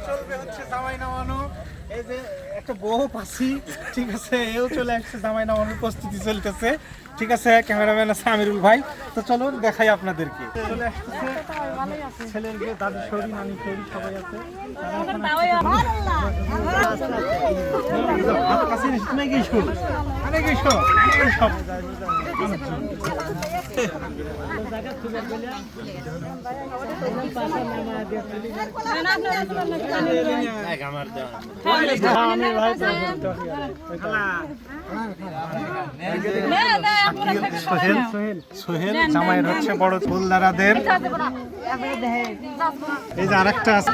চলবে হচ্ছে জামাই নামানো। এই যে একটা বউ পাশি, ঠিক আছে, এও চলে আসছে, জামাই নামানোর প্রস্তুতি চলতেছে। ঠিক আছে, ক্যামেরাম্যান আছে আমিরুল ভাই। তো চলো দেখাই আপনাদেরকে। চলে আসছে ছেলের যে দাদু শরী, নানি শরী সবাই আছে। সোহেল জামাইয়ের হচ্ছে বড় ফুলদারাদের। এই যে আরেকটা আছে,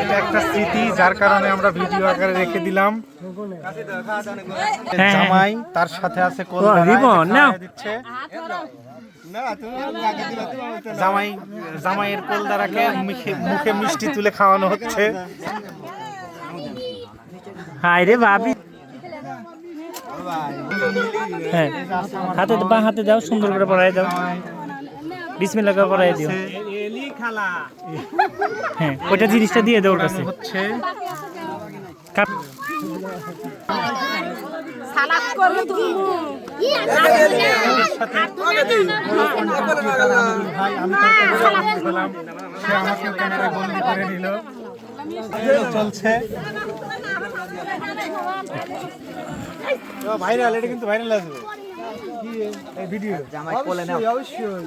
এটা একটা স্মৃতি, যার কারণে আমরা ভিডিও আকারে রেখে দিলাম। জামাই তার সাথে আছে দিচ্ছে জামাইয়ের কোলদারাকে মুখে মিষ্টি তুলে খাওয়ানো হচ্ছে। হাই রে ভাবি, হ্যাঁ হাতে দাও, সুন্দর করে পড়াই দাও, বিসমিল্লাহ করে পড়াই দিও। হ্যাঁ ওইটা জিনিসটা দিয়ে দাও ওর কাছে। হচ্ছে চলছে ভাইরাল, এটা কিন্তু ভাইরাল আসবে ভিডিও। জামাই কোলে নাও, অবশ্যই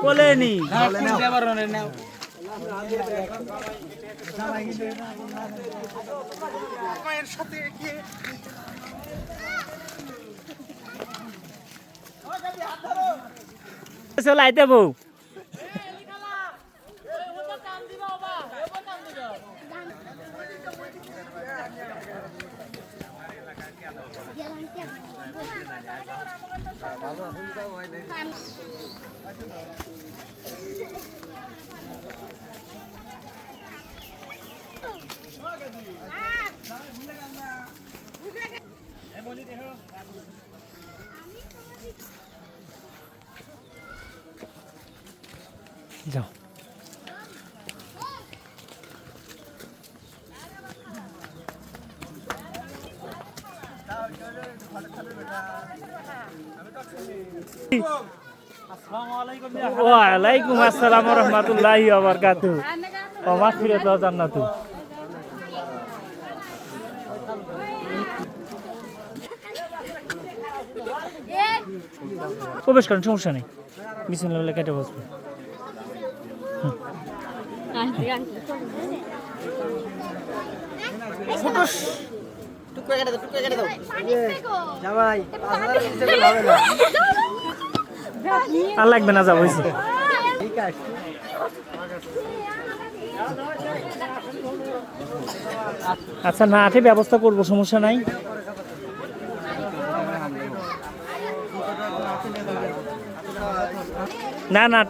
কোলে নি মায়ের সাথে চলে আইতে বউ। যাও ওয়ালাইকুম আসসালাম ওয়া রাহমাতুল্লাহি ওয়া বারাকাতুহু। ওয়া মাগফিরাতু ওয়া জান্নাতু। প্রবেশ করেন, সমস্যা নেই, বিসমিল্লাহ বলে কেটে বসবে। আর লাগবে না, যাবো। আচ্ছা না আঠে ব্যবস্থা করবো, সমস্যা নাই। না না